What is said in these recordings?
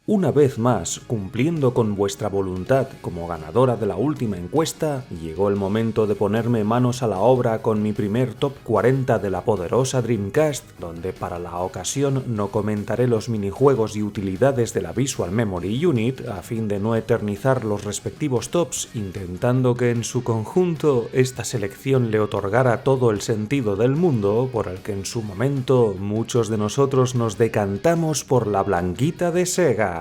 Una vez más, cumpliendo con vuestra voluntad como ganadora de la última encuesta, llegó el momento de ponerme manos a la obra con mi primer top 40 de la poderosa Dreamcast, donde para la ocasión no comentaré los minijuegos y utilidades de la Visual Memory Unit a fin de no eternizar los respectivos tops, intentando que en su conjunto esta selección le otorgara todo el sentido del mundo por el que en su momento muchos de nosotros nos decantamos por la blanquita de Sega.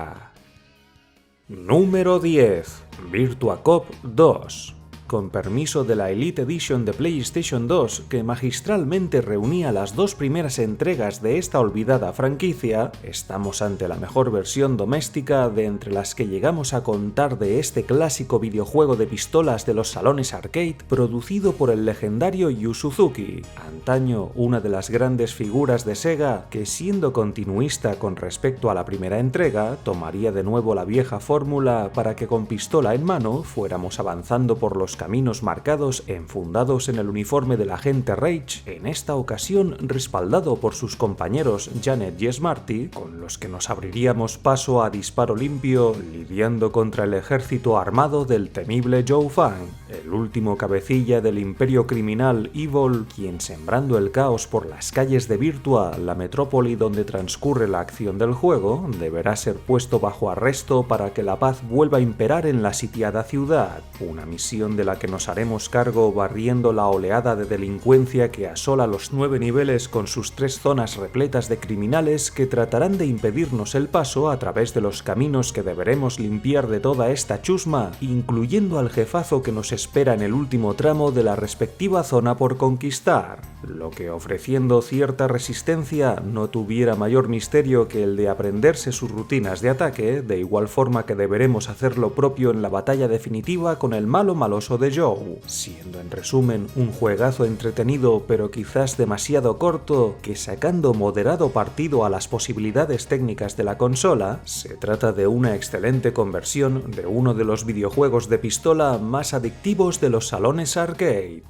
Número 10. Virtua Cop 2. Con permiso de la Elite Edition de PlayStation 2, que magistralmente reunía las dos primeras entregas de esta olvidada franquicia, estamos ante la mejor versión doméstica de entre las que llegamos a contar de este clásico videojuego de pistolas de los salones arcade, producido por el legendario Yu Suzuki, antaño una de las grandes figuras de Sega, que siendo continuista con respecto a la primera entrega, tomaría de nuevo la vieja fórmula para que con pistola en mano fuéramos avanzando por los caminos marcados enfundados en el uniforme del agente Rage, en esta ocasión respaldado por sus compañeros Janet y Smarty, con los que nos abriríamos paso a disparo limpio lidiando contra el ejército armado del temible Joe Fang, el último cabecilla del imperio criminal Evil, quien sembrando el caos por las calles de Virtua, la metrópoli donde transcurre la acción del juego, deberá ser puesto bajo arresto para que la paz vuelva a imperar en la sitiada ciudad, una misión de la que nos haremos cargo barriendo la oleada de delincuencia que asola los 9 niveles con sus 3 zonas repletas de criminales que tratarán de impedirnos el paso a través de los caminos que deberemos limpiar de toda esta chusma, incluyendo al jefazo que nos espera en el último tramo de la respectiva zona por conquistar, lo que ofreciendo cierta resistencia no tuviera mayor misterio que el de aprenderse sus rutinas de ataque, de igual forma que deberemos hacer lo propio en la batalla definitiva con el malo maloso de Joe, siendo en resumen un juegazo entretenido pero quizás demasiado corto, que sacando moderado partido a las posibilidades técnicas de la consola, se trata de una excelente conversión de uno de los videojuegos de pistola más adictivos de los salones arcade.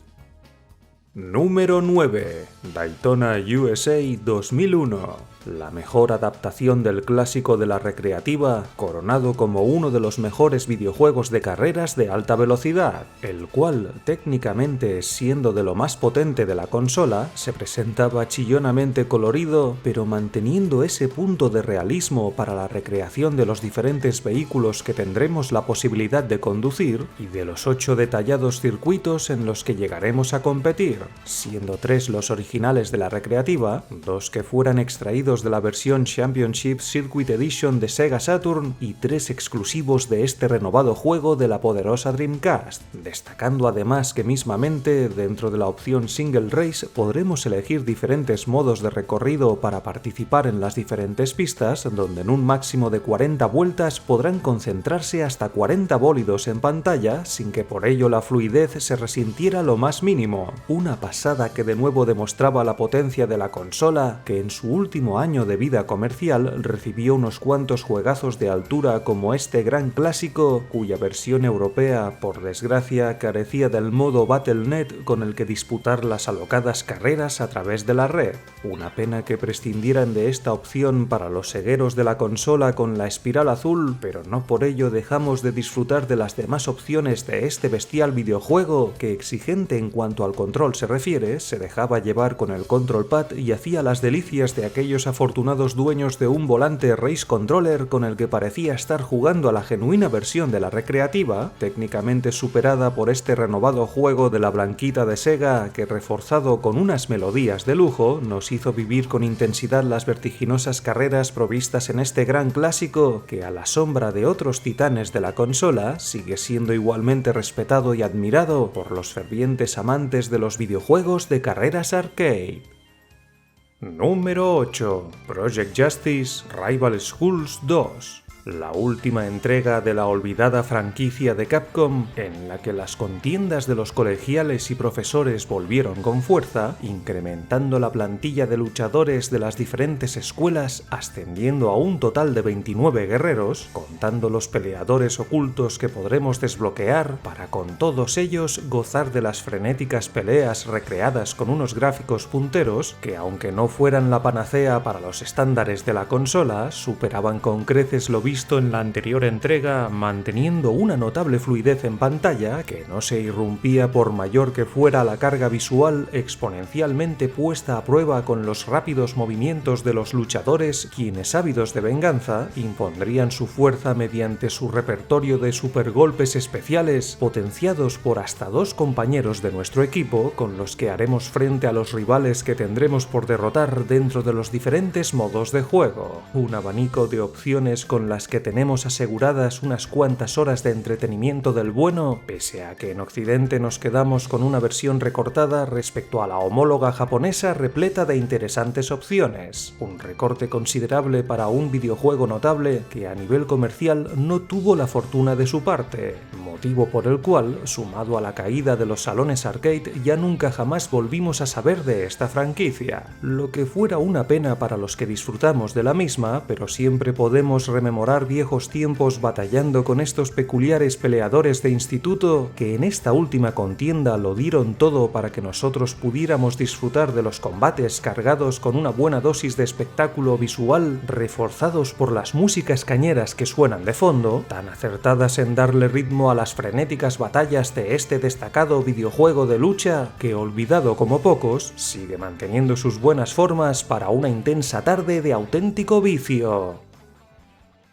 Número 9. Daytona USA 2001. La mejor adaptación del clásico de la recreativa, coronado como uno de los mejores videojuegos de carreras de alta velocidad, el cual, técnicamente siendo de lo más potente de la consola, se presentaba chillonamente colorido, pero manteniendo ese punto de realismo para la recreación de los diferentes vehículos que tendremos la posibilidad de conducir y de los 8 detallados circuitos en los que llegaremos a competir, siendo 3 los originales de la recreativa, 2 que fueran extraídos de la versión Championship Circuit Edition de Sega Saturn y 3 exclusivos de este renovado juego de la poderosa Dreamcast, destacando además que mismamente dentro de la opción Single Race podremos elegir diferentes modos de recorrido para participar en las diferentes pistas, donde en un máximo de 40 vueltas podrán concentrarse hasta 40 bólidos en pantalla sin que por ello la fluidez se resintiera lo más mínimo, una pasada que de nuevo demostraba la potencia de la consola, que en su último año de vida comercial recibió unos cuantos juegazos de altura como este gran clásico, cuya versión europea, por desgracia, carecía del modo Battle.net con el que disputar las alocadas carreras a través de la red. Una pena que prescindieran de esta opción para los segueros de la consola con la espiral azul, pero no por ello dejamos de disfrutar de las demás opciones de este bestial videojuego que, exigente en cuanto al control se refiere, se dejaba llevar con el control pad y hacía las delicias de aquellos afortunados dueños de un volante Race Controller con el que parecía estar jugando a la genuina versión de la recreativa, técnicamente superada por este renovado juego de la blanquita de Sega que, reforzado con unas melodías de lujo, nos hizo vivir con intensidad las vertiginosas carreras provistas en este gran clásico que, a la sombra de otros titanes de la consola, sigue siendo igualmente respetado y admirado por los fervientes amantes de los videojuegos de carreras arcade. Número 8. Project Justice Rival Schools 2. La última entrega de la olvidada franquicia de Capcom, en la que las contiendas de los colegiales y profesores volvieron con fuerza, incrementando la plantilla de luchadores de las diferentes escuelas, ascendiendo a un total de 29 guerreros, contando los peleadores ocultos que podremos desbloquear para con todos ellos gozar de las frenéticas peleas recreadas con unos gráficos punteros que, aunque no fueran la panacea para los estándares de la consola, superaban con creces lo visto visto en la anterior entrega, manteniendo una notable fluidez en pantalla que no se irrumpía por mayor que fuera la carga visual exponencialmente puesta a prueba con los rápidos movimientos de los luchadores, quienes ávidos de venganza impondrían su fuerza mediante su repertorio de supergolpes especiales potenciados por hasta 2 compañeros de nuestro equipo con los que haremos frente a los rivales que tendremos por derrotar dentro de los diferentes modos de juego. Un abanico de opciones con las que tenemos aseguradas unas cuantas horas de entretenimiento del bueno, pese a que en Occidente nos quedamos con una versión recortada respecto a la homóloga japonesa repleta de interesantes opciones. Un recorte considerable para un videojuego notable que a nivel comercial no tuvo la fortuna de su parte, motivo por el cual, sumado a la caída de los salones arcade, ya nunca jamás volvimos a saber de esta franquicia, lo que fuera una pena para los que disfrutamos de la misma, pero siempre podemos rememorar viejos tiempos batallando con estos peculiares peleadores de instituto que en esta última contienda lo dieron todo para que nosotros pudiéramos disfrutar de los combates cargados con una buena dosis de espectáculo visual, reforzados por las músicas cañeras que suenan de fondo, tan acertadas en darle ritmo a las frenéticas batallas de este destacado videojuego de lucha que, olvidado como pocos, sigue manteniendo sus buenas formas para una intensa tarde de auténtico vicio.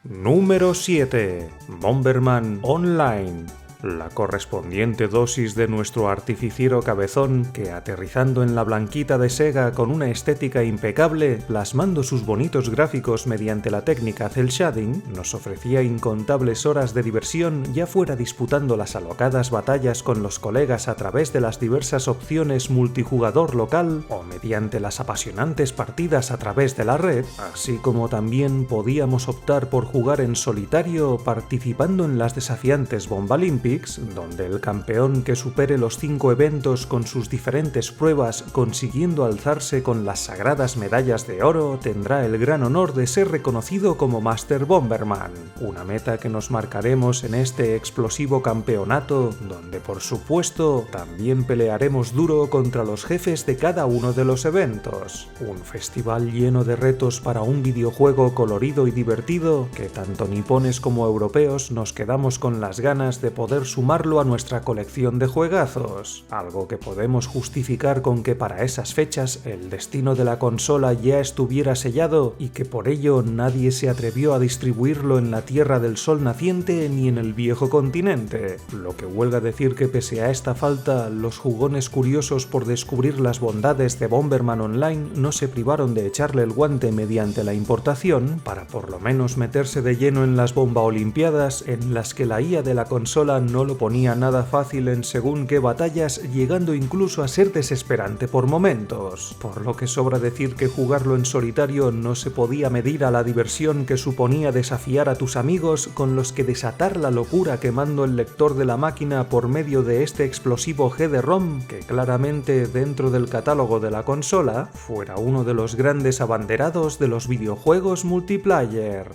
Número 7. Bomberman Online. La correspondiente dosis de nuestro artificiero cabezón que, aterrizando en la blanquita de Sega con una estética impecable, plasmando sus bonitos gráficos mediante la técnica cel shading, nos ofrecía incontables horas de diversión, ya fuera disputando las alocadas batallas con los colegas a través de las diversas opciones multijugador local o mediante las apasionantes partidas a través de la red, así como también podíamos optar por jugar en solitario participando en las desafiantes Bombalympics, donde el campeón que supere los 5 eventos con sus diferentes pruebas consiguiendo alzarse con las sagradas medallas de oro tendrá el gran honor de ser reconocido como Master Bomberman, una meta que nos marcaremos en este explosivo campeonato, donde por supuesto también pelearemos duro contra los jefes de cada uno de los eventos. Un festival lleno de retos para un videojuego colorido y divertido que tanto nipones como europeos nos quedamos con las ganas de poder sumarlo a nuestra colección de juegazos, algo que podemos justificar con que para esas fechas el destino de la consola ya estuviera sellado y que por ello nadie se atrevió a distribuirlo en la Tierra del Sol naciente ni en el viejo continente, lo que huelga decir que pese a esta falta, los jugones curiosos por descubrir las bondades de Bomberman Online no se privaron de echarle el guante mediante la importación para por lo menos meterse de lleno en las bomba olimpiadas en las que la IA de la consola no lo ponía nada fácil en según qué batallas, llegando incluso a ser desesperante por momentos, por lo que sobra decir que jugarlo en solitario no se podía medir a la diversión que suponía desafiar a tus amigos con los que desatar la locura quemando el lector de la máquina por medio de este explosivo CD-ROM que claramente dentro del catálogo de la consola fuera uno de los grandes abanderados de los videojuegos multiplayer.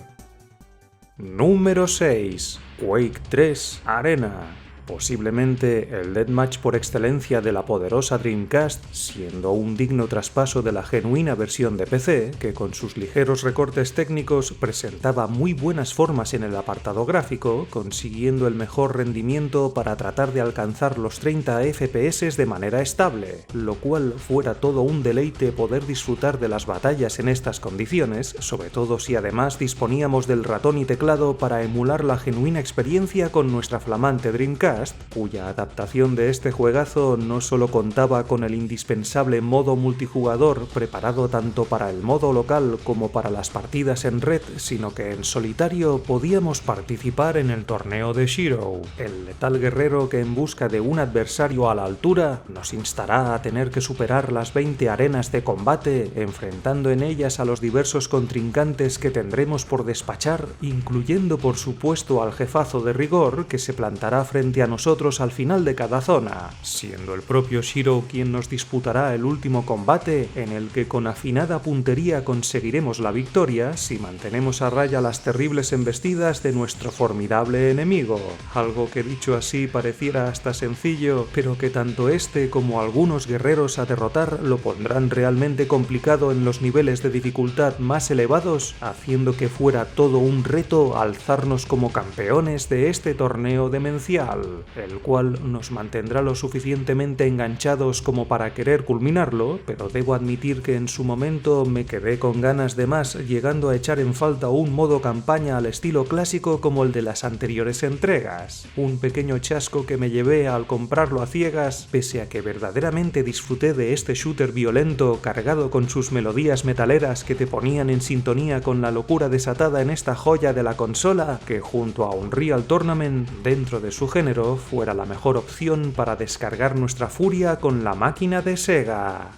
Número 6. Quake 3 Arena. Posiblemente el deathmatch por excelencia de la poderosa Dreamcast, siendo un digno traspaso de la genuina versión de PC, que con sus ligeros recortes técnicos presentaba muy buenas formas en el apartado gráfico, consiguiendo el mejor rendimiento para tratar de alcanzar los 30 FPS de manera estable, lo cual fuera todo un deleite poder disfrutar de las batallas en estas condiciones, sobre todo si además disponíamos del ratón y teclado para emular la genuina experiencia con nuestra flamante Dreamcast, cuya adaptación de este juegazo no solo contaba con el indispensable modo multijugador preparado tanto para el modo local como para las partidas en red, sino que en solitario podíamos participar en el torneo de Shiro, el letal guerrero que en busca de un adversario a la altura nos instará a tener que superar las 20 arenas de combate, enfrentando en ellas a los diversos contrincantes que tendremos por despachar, incluyendo por supuesto al jefazo de rigor que se plantará frente a hacia nosotros al final de cada zona, siendo el propio Shiro quien nos disputará el último combate en el que con afinada puntería conseguiremos la victoria si mantenemos a raya las terribles embestidas de nuestro formidable enemigo, algo que dicho así pareciera hasta sencillo, pero que tanto este como algunos guerreros a derrotar lo pondrán realmente complicado en los niveles de dificultad más elevados, haciendo que fuera todo un reto alzarnos como campeones de este torneo demencial, el cual nos mantendrá lo suficientemente enganchados como para querer culminarlo, pero debo admitir que en su momento me quedé con ganas de más, llegando a echar en falta un modo campaña al estilo clásico como el de las anteriores entregas, un pequeño chasco que me llevé al comprarlo a ciegas, pese a que verdaderamente disfruté de este shooter violento cargado con sus melodías metaleras que te ponían en sintonía con la locura desatada en esta joya de la consola, que junto a Unreal Tournament, dentro de su género, fuera la mejor opción para descargar nuestra furia con la máquina de Sega.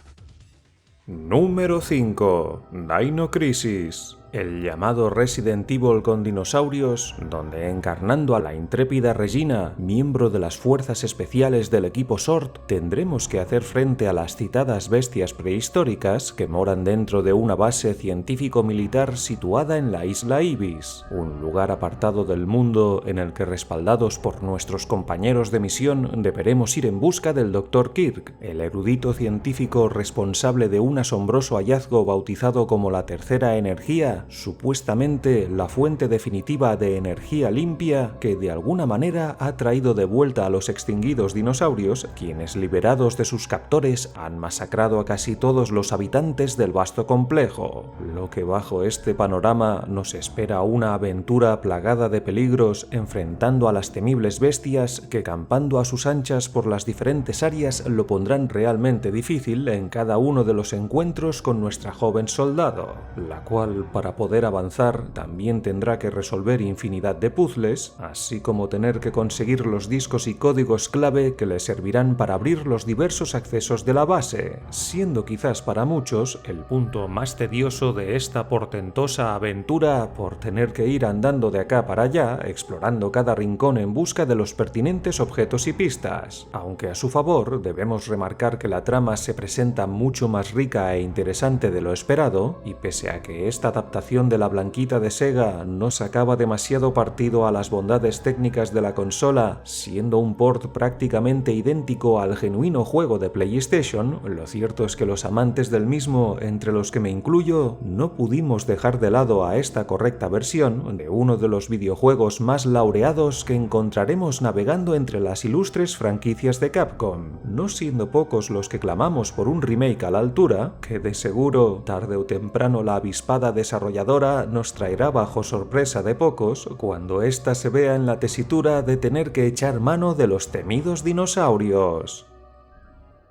Número 5. Dino Crisis. El llamado Resident Evil con dinosaurios, donde encarnando a la intrépida Regina, miembro de las fuerzas especiales del equipo SWORD, tendremos que hacer frente a las citadas bestias prehistóricas que moran dentro de una base científico-militar situada en la isla Ibis, un lugar apartado del mundo en el que, respaldados por nuestros compañeros de misión, deberemos ir en busca del Dr. Kirk, el erudito científico responsable de un asombroso hallazgo bautizado como la Tercera Energía, supuestamente la fuente definitiva de energía limpia que de alguna manera ha traído de vuelta a los extinguidos dinosaurios, quienes liberados de sus captores han masacrado a casi todos los habitantes del vasto complejo, lo que bajo este panorama nos espera una aventura plagada de peligros enfrentando a las temibles bestias que, campando a sus anchas por las diferentes áreas, lo pondrán realmente difícil en cada uno de los encuentros con nuestra joven soldado, la cual, para poder avanzar, también tendrá que resolver infinidad de puzzles, así como tener que conseguir los discos y códigos clave que le servirán para abrir los diversos accesos de la base, siendo quizás para muchos el punto más tedioso de esta portentosa aventura por tener que ir andando de acá para allá, explorando cada rincón en busca de los pertinentes objetos y pistas, aunque a su favor debemos remarcar que la trama se presenta mucho más rica e interesante de lo esperado, y pese a que esta adaptación de la blanquita de Sega no sacaba demasiado partido a las bondades técnicas de la consola, siendo un port prácticamente idéntico al genuino juego de PlayStation, lo cierto es que los amantes del mismo, entre los que me incluyo, no pudimos dejar de lado a esta correcta versión de uno de los videojuegos más laureados que encontraremos navegando entre las ilustres franquicias de Capcom, no siendo pocos los que clamamos por un remake a la altura, que de seguro, tarde o temprano, la avispada desarrolladora nos traerá bajo sorpresa de pocos cuando ésta se vea en la tesitura de tener que echar mano de los temidos dinosaurios.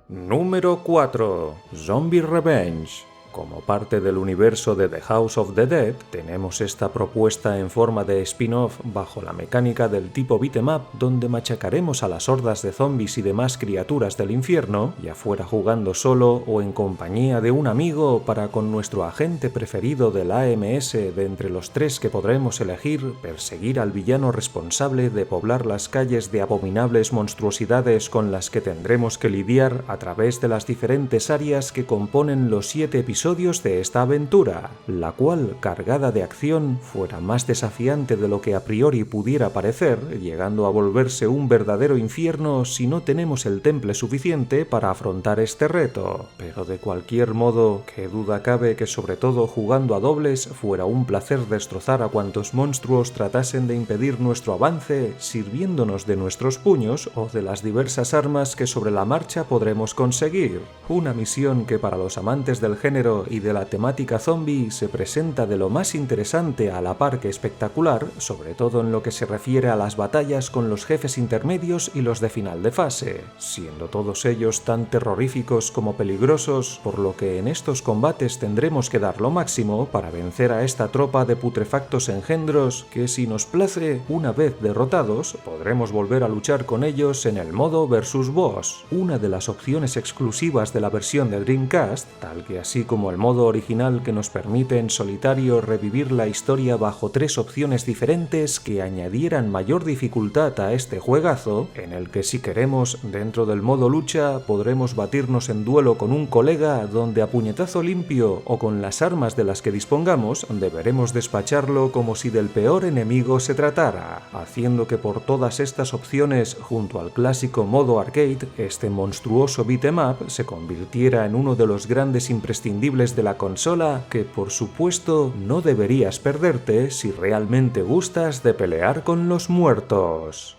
Número 4. Zombie Revenge. Como parte del universo de The House of the Dead, tenemos esta propuesta en forma de spin-off bajo la mecánica del tipo beat'em up, donde machacaremos a las hordas de zombies y demás criaturas del infierno, ya fuera jugando solo o en compañía de un amigo, para con nuestro agente preferido del AMS de entre los tres que podremos elegir, perseguir al villano responsable de poblar las calles de abominables monstruosidades con las que tendremos que lidiar a través de las diferentes áreas que componen los 7 episodios de esta aventura, la cual, cargada de acción, fuera más desafiante de lo que a priori pudiera parecer, llegando a volverse un verdadero infierno si no tenemos el temple suficiente para afrontar este reto. Pero de cualquier modo, qué duda cabe que sobre todo jugando a dobles fuera un placer destrozar a cuantos monstruos tratasen de impedir nuestro avance, sirviéndonos de nuestros puños o de las diversas armas que sobre la marcha podremos conseguir. Una misión que para los amantes del género y de la temática zombie se presenta de lo más interesante a la par que espectacular, sobre todo en lo que se refiere a las batallas con los jefes intermedios y los de final de fase, siendo todos ellos tan terroríficos como peligrosos, por lo que en estos combates tendremos que dar lo máximo para vencer a esta tropa de putrefactos engendros que, si nos place, una vez derrotados, podremos volver a luchar con ellos en el modo versus boss, una de las opciones exclusivas de la versión de Dreamcast, tal que así como como el modo original que nos permite en solitario revivir la historia bajo 3 opciones diferentes que añadieran mayor dificultad a este juegazo, en el que si queremos, dentro del modo lucha, podremos batirnos en duelo con un colega donde a puñetazo limpio o con las armas de las que dispongamos deberemos despacharlo como si del peor enemigo se tratara, haciendo que por todas estas opciones, junto al clásico modo arcade, este monstruoso beat'em up se convirtiera en uno de los grandes imprescindibles de la consola que, por supuesto, no deberías perderte si realmente gustas de pelear con los muertos.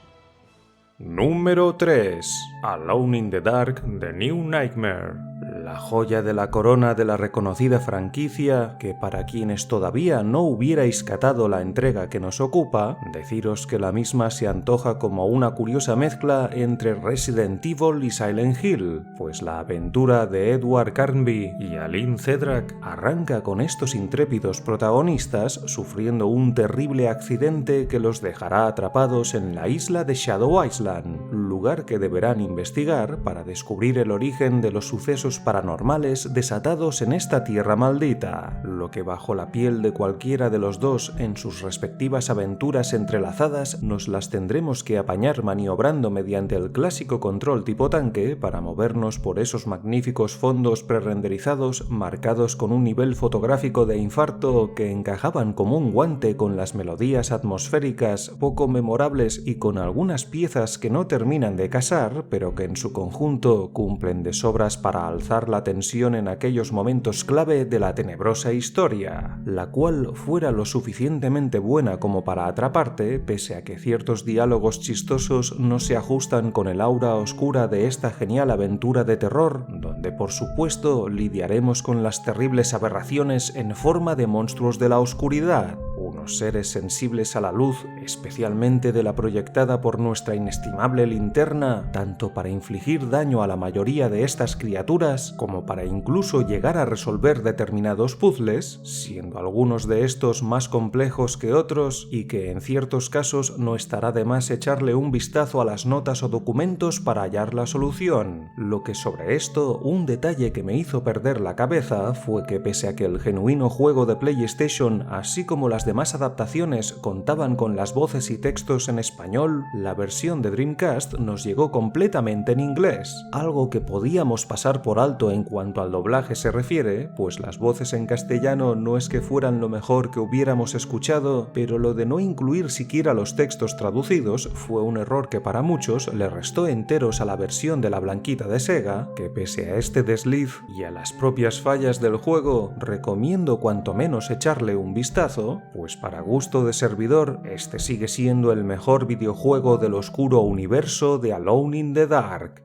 Número 3. Alone in the Dark: The New Nightmare. La joya de la corona de la reconocida franquicia que, para quienes todavía no hubierais catado la entrega que nos ocupa, deciros que la misma se antoja como una curiosa mezcla entre Resident Evil y Silent Hill, pues la aventura de Edward Carnby y Aline Cedric arranca con estos intrépidos protagonistas sufriendo un terrible accidente que los dejará atrapados en la isla de Shadow Island, lugar que deberán investigar para descubrir el origen de los sucesos paranormales desatados en esta tierra maldita, lo que bajo la piel de cualquiera de los dos en sus respectivas aventuras entrelazadas nos las tendremos que apañar maniobrando mediante el clásico control tipo tanque para movernos por esos magníficos fondos prerenderizados marcados con un nivel fotográfico de infarto que encajaban como un guante con las melodías atmosféricas poco memorables y con algunas piezas que no terminan de casar, pero que en su conjunto cumplen de sobras para alzar la tensión en aquellos momentos clave de la tenebrosa historia, la cual fuera lo suficientemente buena como para atraparte, pese a que ciertos diálogos chistosos no se ajustan con el aura oscura de esta genial aventura de terror, donde por supuesto lidiaremos con las terribles aberraciones en forma de monstruos de la oscuridad, unos seres sensibles a la luz, especialmente de la proyectada por nuestra inestimable linterna, tanto para infligir daño a la mayoría de estas criaturas, como para incluso llegar a resolver determinados puzzles, siendo algunos de estos más complejos que otros, y que en ciertos casos no estará de más echarle un vistazo a las notas o documentos para hallar la solución. Lo que sobre esto, un detalle que me hizo perder la cabeza fue que pese a que el genuino juego de PlayStation, así como las demás adaptaciones, contaban con las voces y textos en español, la versión de Dreamcast nos llegó completamente en inglés, algo que podíamos pasar por alto en cuanto al doblaje se refiere, pues las voces en castellano no es que fueran lo mejor que hubiéramos escuchado, pero lo de no incluir siquiera los textos traducidos fue un error que para muchos le restó enteros a la versión de la blanquita de Sega, que pese a este desliz y a las propias fallas del juego, recomiendo cuanto menos echarle un vistazo, pues para gusto de servidor, este sigue siendo el mejor videojuego del oscuro universo de Alone in the Dark.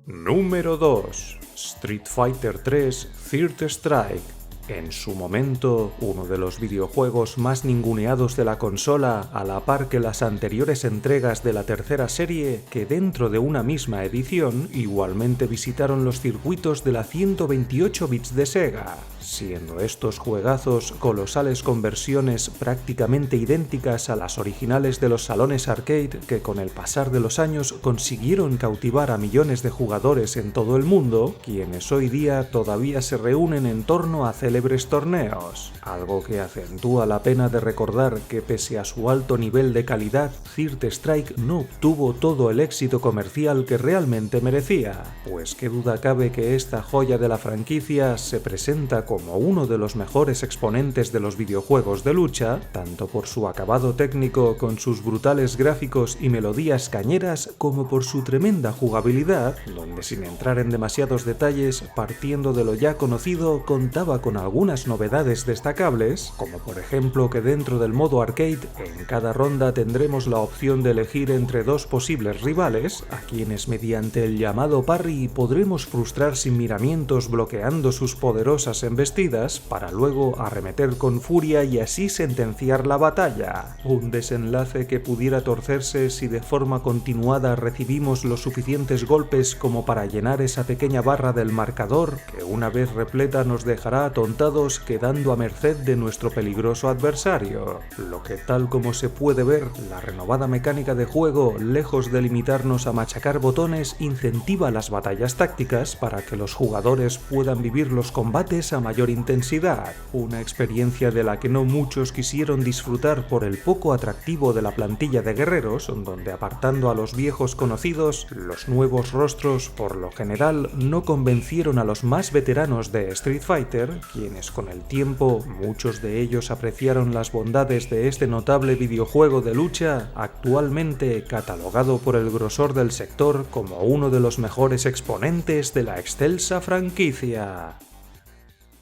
Número 2. Street Fighter 3 Third Strike. En su momento, uno de los videojuegos más ninguneados de la consola, a la par que las anteriores entregas de la tercera serie, que dentro de una misma edición igualmente visitaron los circuitos de la 128 bits de Sega, siendo estos juegazos colosales conversiones prácticamente idénticas a las originales de los salones arcade que con el pasar de los años consiguieron cautivar a millones de jugadores en todo el mundo, quienes hoy día todavía se reúnen en torno a célebres torneos, algo que acentúa la pena de recordar que pese a su alto nivel de calidad, Third Strike no obtuvo todo el éxito comercial que realmente merecía, pues qué duda cabe que esta joya de la franquicia se presenta como uno de los mejores exponentes de los videojuegos de lucha, tanto por su acabado técnico con sus brutales gráficos y melodías cañeras, como por su tremenda jugabilidad, donde sin entrar en demasiados detalles, partiendo de lo ya conocido, contaba con algunas novedades destacables, como por ejemplo que dentro del modo arcade, en cada ronda tendremos la opción de elegir entre dos posibles rivales, a quienes mediante el llamado parry podremos frustrar sin miramientos bloqueando sus poderosas embestidas embestidas para luego arremeter con furia y así sentenciar la batalla. Un desenlace que pudiera torcerse si de forma continuada recibimos los suficientes golpes como para llenar esa pequeña barra del marcador que una vez repleta nos dejará atontados quedando a merced de nuestro peligroso adversario. Lo que, tal como se puede ver, la renovada mecánica de juego, lejos de limitarnos a machacar botones, incentiva las batallas tácticas para que los jugadores puedan vivir los combates a mayor intensidad, una experiencia de la que no muchos quisieron disfrutar por el poco atractivo de la plantilla de guerreros, donde apartando a los viejos conocidos, los nuevos rostros por lo general no convencieron a los más veteranos de Street Fighter, quienes con el tiempo, muchos de ellos apreciaron las bondades de este notable videojuego de lucha, actualmente catalogado por el grosor del sector como uno de los mejores exponentes de la excelsa franquicia.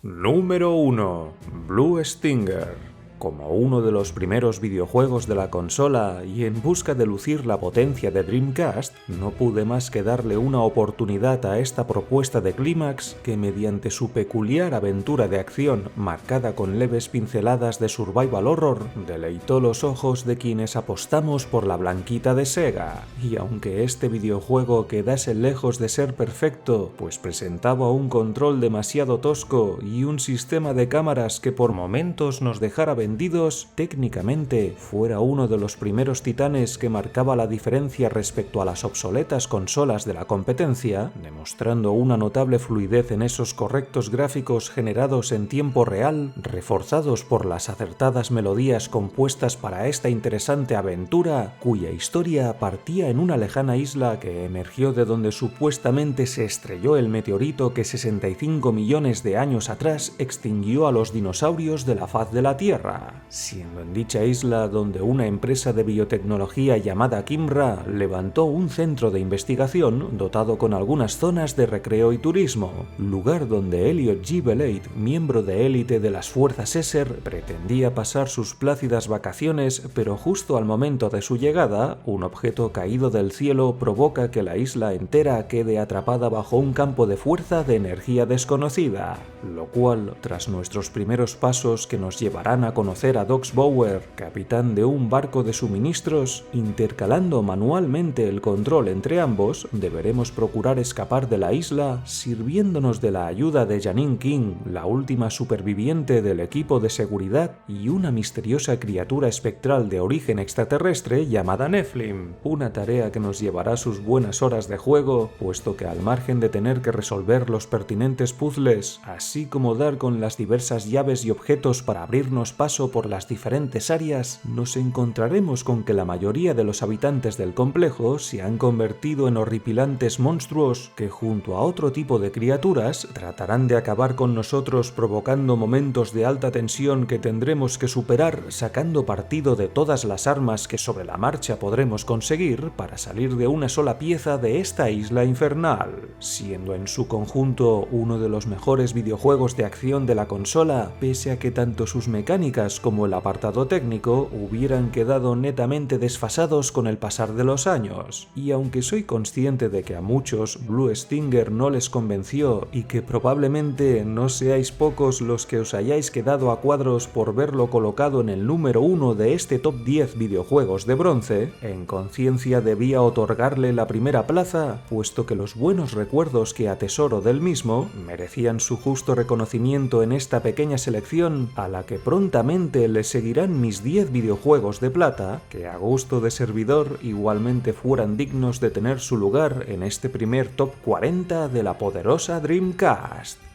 Número 1. Blue Stinger. Como uno de los primeros videojuegos de la consola y en busca de lucir la potencia de Dreamcast, no pude más que darle una oportunidad a esta propuesta de clímax que, mediante su peculiar aventura de acción marcada con leves pinceladas de survival horror, deleitó los ojos de quienes apostamos por la blanquita de Sega. Y aunque este videojuego quedase lejos de ser perfecto, pues presentaba un control demasiado tosco y un sistema de cámaras que por momentos nos dejara vendidos, técnicamente fuera uno de los primeros titanes que marcaba la diferencia respecto a las obsoletas consolas de la competencia, demostrando una notable fluidez en esos correctos gráficos generados en tiempo real, reforzados por las acertadas melodías compuestas para esta interesante aventura, cuya historia partía en una lejana isla que emergió de donde supuestamente se estrelló el meteorito que 65 millones de años atrás extinguió a los dinosaurios de la faz de la Tierra, siendo en dicha isla donde una empresa de biotecnología llamada Kimra levantó un centro de investigación dotado con algunas zonas de recreo y turismo, lugar donde Elliot G. Belade, miembro de élite de las fuerzas Esser, pretendía pasar sus plácidas vacaciones, pero justo al momento de su llegada, un objeto caído del cielo provoca que la isla entera quede atrapada bajo un campo de fuerza de energía desconocida, lo cual, tras nuestros primeros pasos que nos llevarán a conocer a Dox Bauer, capitán de un barco de suministros, intercalando manualmente el control entre ambos, deberemos procurar escapar de la isla sirviéndonos de la ayuda de Janine King, la última superviviente del equipo de seguridad, y una misteriosa criatura espectral de origen extraterrestre llamada Nephilim, una tarea que nos llevará sus buenas horas de juego, puesto que al margen de tener que resolver los pertinentes puzzles, así como dar con las diversas llaves y objetos para abrirnos paso por las diferentes áreas, nos encontraremos con que la mayoría de los habitantes del complejo se han convertido en horripilantes monstruos que, junto a otro tipo de criaturas, tratarán de acabar con nosotros, provocando momentos de alta tensión que tendremos que superar sacando partido de todas las armas que sobre la marcha podremos conseguir para salir de una sola pieza de esta isla infernal, siendo en su conjunto uno de los mejores videojuegos de acción de la consola, pese a que tanto sus mecánicas como el apartado técnico hubieran quedado netamente desfasados con el pasar de los años. Y aunque soy consciente de que a muchos Blue Stinger no les convenció y que probablemente no seáis pocos los que os hayáis quedado a cuadros por verlo colocado en el número 1 de este top 10 videojuegos de bronce, en conciencia debía otorgarle la primera plaza, puesto que los buenos recuerdos que atesoro del mismo merecían su justo reconocimiento en esta pequeña selección, a la que prontamente le seguirán mis 10 videojuegos de plata, que a gusto de servidor igualmente fueran dignos de tener su lugar en este primer top 40 de la poderosa Dreamcast.